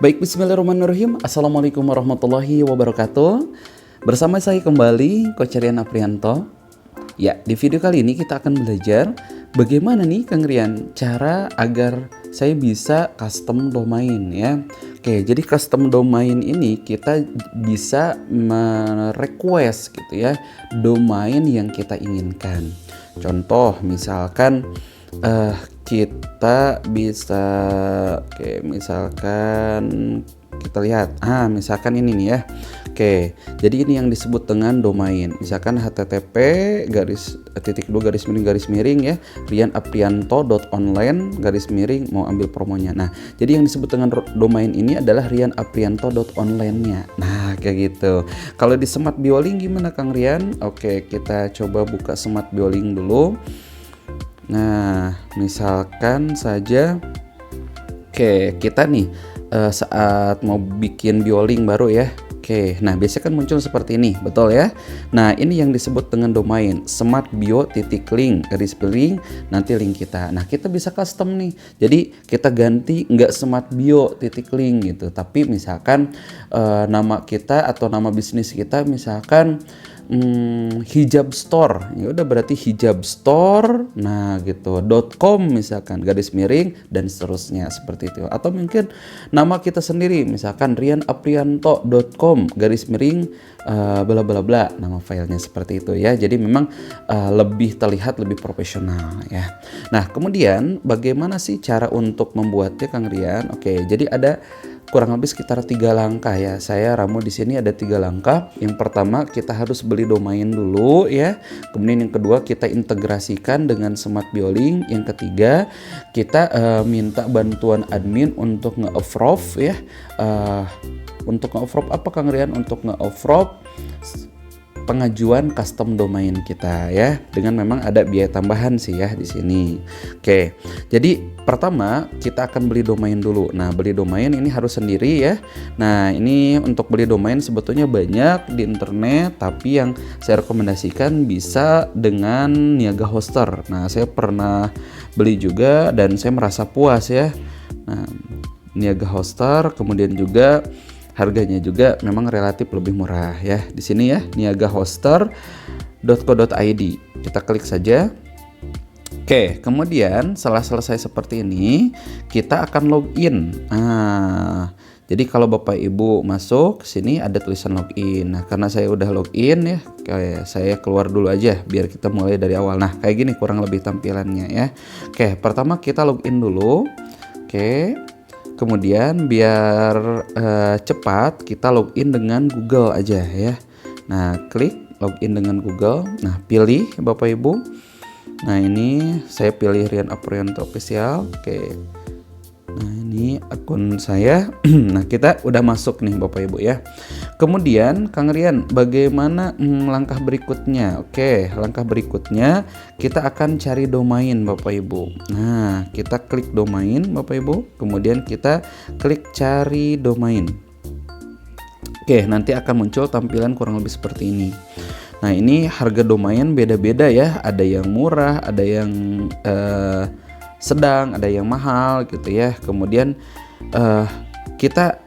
Baik, bismillahirrahmanirrahim. Assalamualaikum warahmatullahi wabarakatuh. Bersama saya kembali, Coach Rian Aprianto. Ya, di video kali ini kita akan belajar bagaimana nih Kang Rian cara agar saya bisa custom domain ya. Oke, jadi custom domain ini kita bisa merequest gitu ya domain yang kita inginkan. Contoh misalkan kita bisa misalkan kita lihat misalkan ini nih ya. Oke, jadi ini yang disebut dengan domain. Misalkan http://, ya rianaprianto.online / mau ambil promonya. Nah, jadi yang disebut dengan domain ini adalah rianaprianto.online-nya. Nah, kayak gitu. Kalau di Smart Bioling gimana Kang Rian? Oke, kita coba buka Smart Bioling dulu. Nah, misalkan saja kita nih saat mau bikin Bioling baru ya. Nah biasanya kan muncul seperti ini, betul ya. Nah ini yang disebut dengan domain smartbio.link nanti link kita. Nah kita bisa custom nih. Jadi kita ganti nggak smartbio.link gitu, tapi misalkan nama kita atau nama bisnis kita misalkan hijab store, ya udah berarti hijab store, nah gitu .com misalkan / dan seterusnya seperti itu. Atau mungkin nama kita sendiri misalkan rianaprianto.com / bla bla bla, nama filenya seperti itu ya. Jadi memang lebih terlihat lebih profesional ya. Nah kemudian bagaimana sih cara untuk membuatnya Kang Rian? Oke, jadi ada kurang lebih sekitar 3 langkah ya. Saya ramu di sini ada 3 langkah. Yang pertama kita harus beli domain dulu ya. Kemudian yang kedua kita integrasikan dengan Smart Bioling. Yang ketiga kita minta bantuan admin untuk nge-approve ya. Untuk nge-approve apa Kang Rian? Untuk nge-approve pengajuan custom domain kita ya, dengan memang ada biaya tambahan sih ya di sini. Oke, jadi pertama kita akan beli domain dulu. Nah beli domain ini harus sendiri ya. Nah ini untuk beli domain sebetulnya banyak di internet, tapi yang saya rekomendasikan bisa dengan Niaga Hoster. Nah saya pernah beli juga dan saya merasa puas ya. Nah Niaga Hoster, kemudian juga harganya juga memang relatif lebih murah ya. Di sini ya niagahoster.co.id. Kita klik saja. Oke, kemudian setelah selesai seperti ini, kita akan login. Jadi kalau Bapak Ibu masuk sini ada tulisan login. Nah, karena saya udah login ya, saya keluar dulu aja biar kita mulai dari awal. Nah, kayak gini kurang lebih tampilannya ya. Oke, pertama kita login dulu. Oke. Kemudian biar cepat kita login dengan Google aja ya. Nah klik login dengan Google. Nah pilih Bapak Ibu. Nah ini saya pilih Rian Aprianto Official. Oke. Nah ini akun saya. Nah kita udah masuk nih Bapak Ibu ya. Kemudian Kang Rian bagaimana langkah berikutnya? Oke, langkah berikutnya kita akan cari domain Bapak Ibu. Nah kita klik domain Bapak Ibu. Kemudian kita klik cari domain. Oke, nanti akan muncul tampilan kurang lebih seperti ini. Nah ini harga domain beda-beda ya. Ada yang murah, ada yang sedang, ada yang mahal gitu ya. Kemudian kita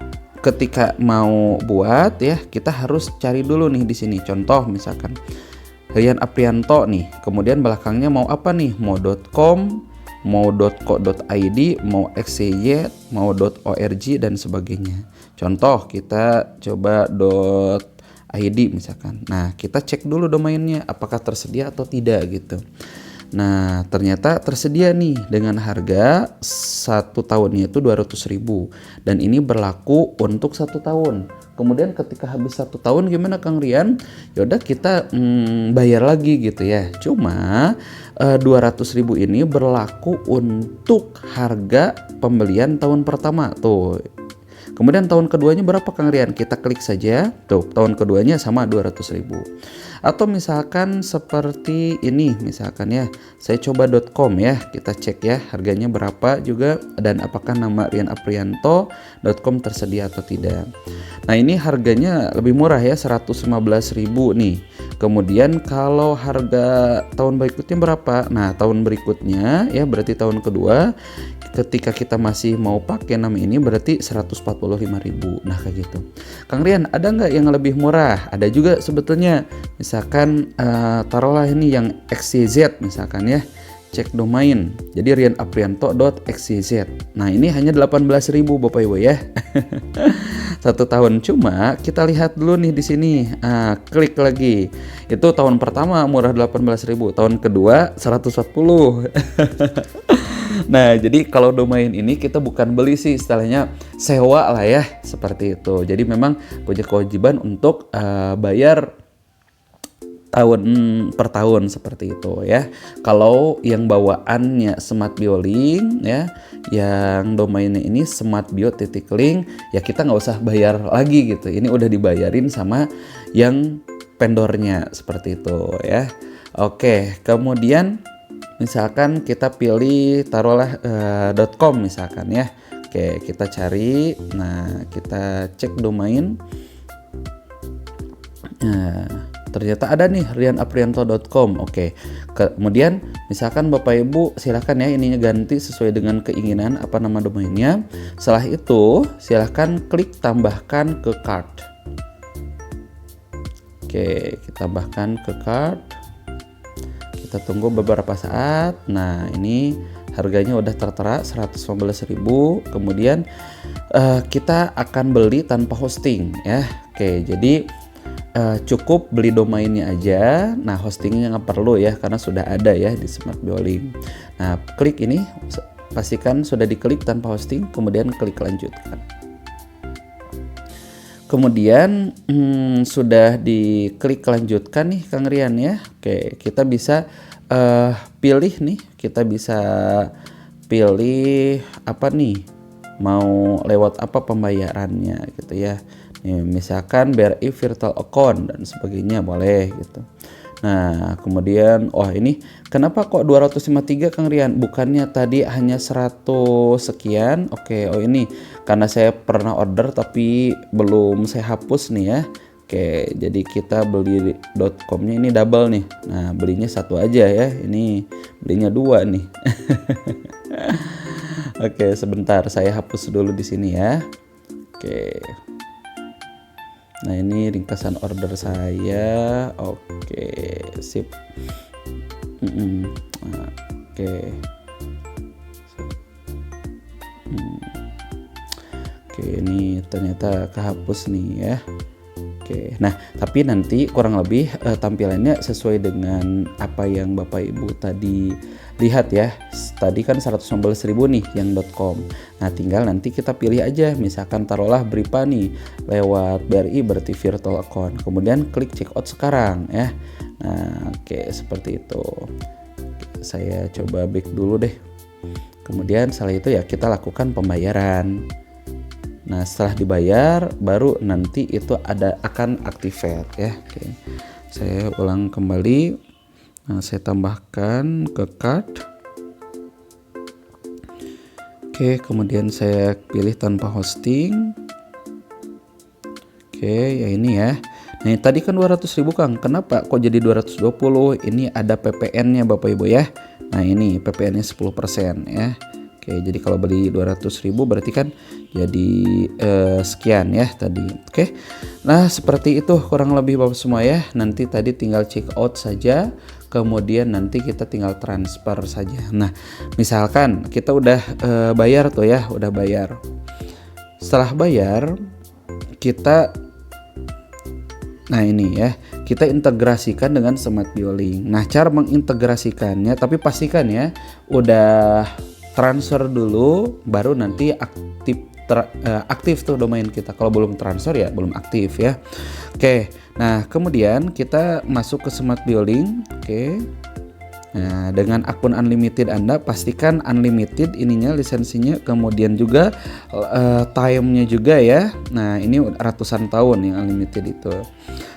ketika mau buat ya, kita harus cari dulu nih di sini. Contoh misalkan Rian Aprianto nih, kemudian belakangnya mau apa nih? Mau .com, mau .co.id, mau .xyz, mau .org dan sebagainya. Contoh kita coba .id misalkan. Nah, kita cek dulu domainnya apakah tersedia atau tidak gitu. Nah ternyata tersedia nih dengan harga 1 tahunnya itu 200.000 dan ini berlaku untuk 1 tahun. Kemudian ketika habis 1 tahun gimana Kang Rian? Yaudah kita bayar lagi gitu ya. Cuma 200.000 ini berlaku untuk harga pembelian tahun pertama tuh. Kemudian tahun keduanya berapa Kang Rian? Kita klik saja. Tuh, tahun keduanya sama 200.000. Atau misalkan seperti ini misalkan ya. Saya coba .com ya. Kita cek ya harganya berapa juga dan apakah nama rianaprianto.com tersedia atau tidak. Nah, ini harganya lebih murah ya, 115.000 nih. Kemudian kalau harga tahun berikutnya berapa? Nah, tahun berikutnya ya berarti tahun kedua ketika kita masih mau pakai nama ini berarti 145.000. Nah, kayak gitu. Kang Rian, ada nggak yang lebih murah? Ada juga sebetulnya. Misalkan taruhlah ini yang XYZ misalkan ya. Cek domain. Jadi rianaprianto.xyz. Nah, ini hanya 18.000 Bapak Ibu ya. 1 tahun. Cuma kita lihat dulu nih di sini. Klik lagi. Itu tahun pertama murah 18.000, tahun kedua 140. Nah, jadi kalau domain ini kita bukan beli sih, istilahnya sewa lah ya, seperti itu. Jadi memang punya kewajiban untuk bayar tahun per tahun seperti itu ya. Kalau yang bawaannya Smart Bio Link ya, yang domainnya ini smartbio.link ya, kita nggak usah bayar lagi gitu. Ini udah dibayarin sama yang vendornya seperti itu ya. Oke, kemudian misalkan kita pilih taruhlah .com misalkan ya. Oke, kita cari. Nah, kita cek domain. Nah, ternyata ada nih rianaprianto.com. Oke. Kemudian misalkan Bapak Ibu silakan ya ininya ganti sesuai dengan keinginan apa nama domainnya. Setelah itu silakan klik tambahkan ke cart. Oke, kita tambahkan ke cart. Kita tunggu beberapa saat. Nah, ini harganya udah tertera 115.000. Kemudian kita akan beli tanpa hosting ya. Oke, jadi cukup beli domainnya aja. Nah, hostingnya nggak perlu ya karena sudah ada ya di Smart Bio Link. Nah, klik ini, pastikan sudah diklik tanpa hosting, kemudian klik lanjutkan. Kemudian sudah diklik lanjutkan nih Kang Rian ya. Oke, kita bisa pilih nih, kita bisa pilih apa nih, mau lewat apa pembayarannya gitu ya. Nih, misalkan BRI virtual account dan sebagainya boleh gitu. Nah, kemudian ini kenapa kok 253 Kang Rian? Bukannya tadi hanya 100 sekian? Oke, ini karena saya pernah order tapi belum saya hapus nih ya. Oke, jadi kita beli .com-nya ini double nih. Nah, belinya satu aja ya. Ini belinya 2 nih. Oke, sebentar saya hapus dulu di sini ya. Oke. Nah, ini ringkasan order saya. Oke, sip. Oke. Oke, ini ternyata kehapus nih ya. Oke, nah tapi nanti kurang lebih tampilannya sesuai dengan apa yang Bapak Ibu tadi lihat ya. Tadi kan 115.000 nih yang .com. Nah, tinggal nanti kita pilih aja, misalkan taruhlah Bripa nih lewat BRI berarti virtual account. Kemudian klik check out sekarang ya. Nah, oke, seperti itu. Saya coba back dulu deh. Kemudian setelah itu ya kita lakukan pembayaran. Nah, setelah dibayar baru nanti itu akan activate ya. Oke. Saya ulang kembali. Nah, saya tambahkan ke cart. Oke, kemudian saya pilih tanpa hosting. Oke, ya ini ya. Nah, tadi kan 200.000 Kang. Kenapa kok jadi 220? Ini ada PPN-nya Bapak Ibu ya. Nah, ini PPN-nya 10% ya. Oke, jadi kalau beli 200.000 berarti kan jadi sekian ya tadi. Oke. Nah, seperti itu kurang lebih Bapak semua ya. Nanti tadi tinggal check out saja, kemudian nanti kita tinggal transfer saja. Nah, misalkan kita udah bayar tuh ya, udah bayar. Setelah bayar kita ini ya, kita integrasikan dengan Smart Bio Link. Nah, cara mengintegrasikannya tapi pastikan ya udah transfer dulu baru nanti aktif tuh domain kita. Kalau belum transfer ya belum aktif ya. Oke. Nah, kemudian kita masuk ke Smart Bio Link. Oke. Nah, dengan akun unlimited Anda pastikan unlimited ininya lisensinya, kemudian juga time-nya juga ya. Nah, ini ratusan tahun yang unlimited itu.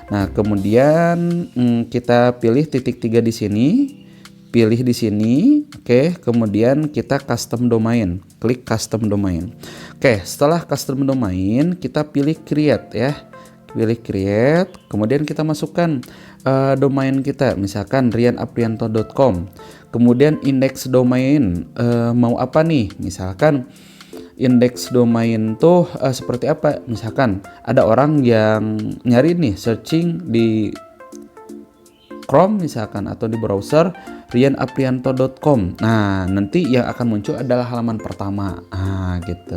Nah, kemudian kita pilih titik 3 di sini. Pilih di sini, oke. Kemudian kita custom domain, klik custom domain. Oke, setelah custom domain kita pilih create ya. pilih create, kemudian kita masukkan domain kita, misalkan rianaprianto.com. Kemudian indeks domain mau apa nih? Misalkan indeks domain tuh seperti apa? Misalkan ada orang yang nyari nih searching di Chrome misalkan atau di browser rianaprianto.com. Nah, nanti yang akan muncul adalah halaman pertama. Gitu.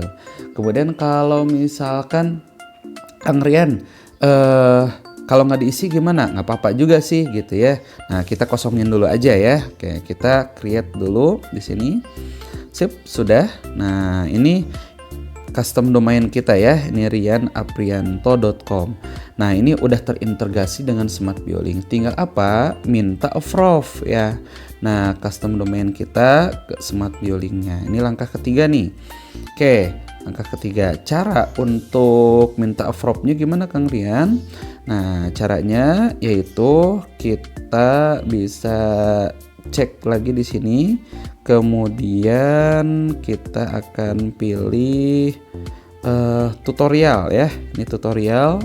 Kemudian kalau misalkan Kang Rian kalau nggak diisi gimana? Nggak apa-apa juga sih gitu ya. Nah, kita kosongin dulu aja ya. Oke, kita create dulu di sini. Sip, sudah. Nah, ini custom domain kita ya, ini rianaprianto.com. Nah, ini udah terintegrasi dengan Smart Biolink. Tinggal apa? Minta approve ya. Nah, custom domain kita ke Smart Biolinknya. Ini langkah ketiga nih. Oke, langkah ketiga. Cara untuk minta approve-nya gimana Kang Rian? Nah, caranya yaitu kita bisa cek lagi di sini. Kemudian kita akan pilih tutorial ya. Ini tutorial.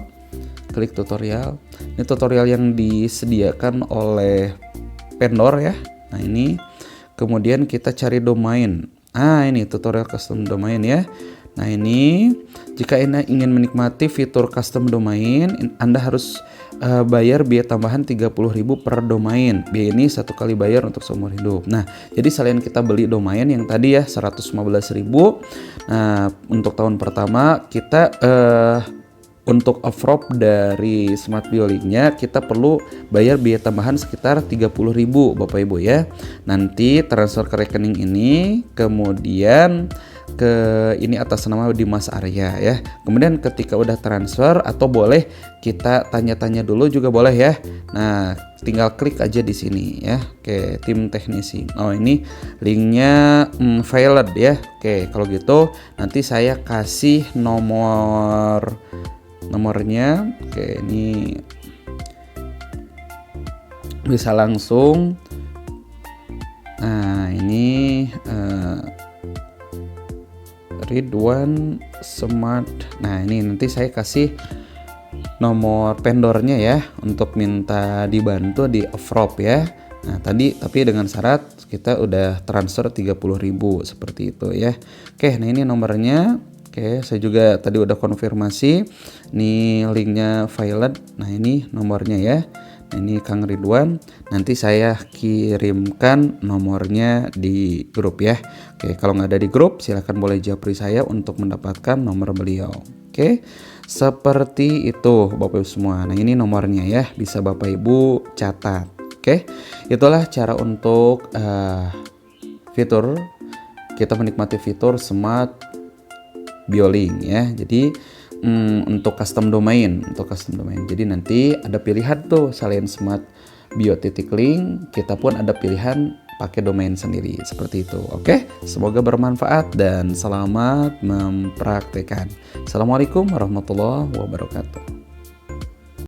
Klik tutorial. Ini tutorial yang disediakan oleh vendor ya. Nah, ini kemudian kita cari domain. Ini tutorial custom domain ya. Nah, ini jika Anda ingin menikmati fitur custom domain, Anda harus bayar biaya tambahan 30.000 per domain. Biaya ini satu kali bayar untuk seumur hidup. Nah, jadi selain kita beli domain yang tadi ya 115.000. Nah, untuk tahun pertama kita untuk approve dari Smart Biolinknya kita perlu bayar biaya tambahan sekitar 30.000 Bapak Ibu ya. Nanti transfer ke rekening ini, kemudian ke ini atas nama Dimas Arya ya. Kemudian ketika udah transfer atau boleh kita tanya-tanya dulu juga boleh ya. Nah, tinggal klik aja di sini ya. Oke, tim teknisi. Oh, ini linknya valid ya. Oke, kalau gitu nanti saya kasih nomornya. Oke, ini bisa langsung. Nah, ini Ridwan Smart. Nah, ini nanti saya kasih nomor vendornya ya untuk minta dibantu di approve ya. Nah, tapi dengan syarat kita udah transfer 30.000 seperti itu ya. Oke, nah ini nomornya. Oke, saya juga tadi udah konfirmasi. Ini linknya valid. Nah, ini nomornya ya. Nah, ini Kang Ridwan. Nanti saya kirimkan nomornya di grup ya. Oke, kalau nggak ada di grup, silahkan boleh japri saya untuk mendapatkan nomor beliau. Oke, seperti itu Bapak Ibu semua. Nah, ini nomornya ya. Bisa Bapak Ibu catat. Oke, itulah cara untuk fitur. Kita menikmati fitur Smart Biolink ya. Jadi untuk custom domain, jadi nanti ada pilihan tuh selain Smart Bio.link, kita pun ada pilihan pakai domain sendiri seperti itu. Oke, semoga bermanfaat dan selamat mempraktekkan. Assalamualaikum warahmatullahi wabarakatuh.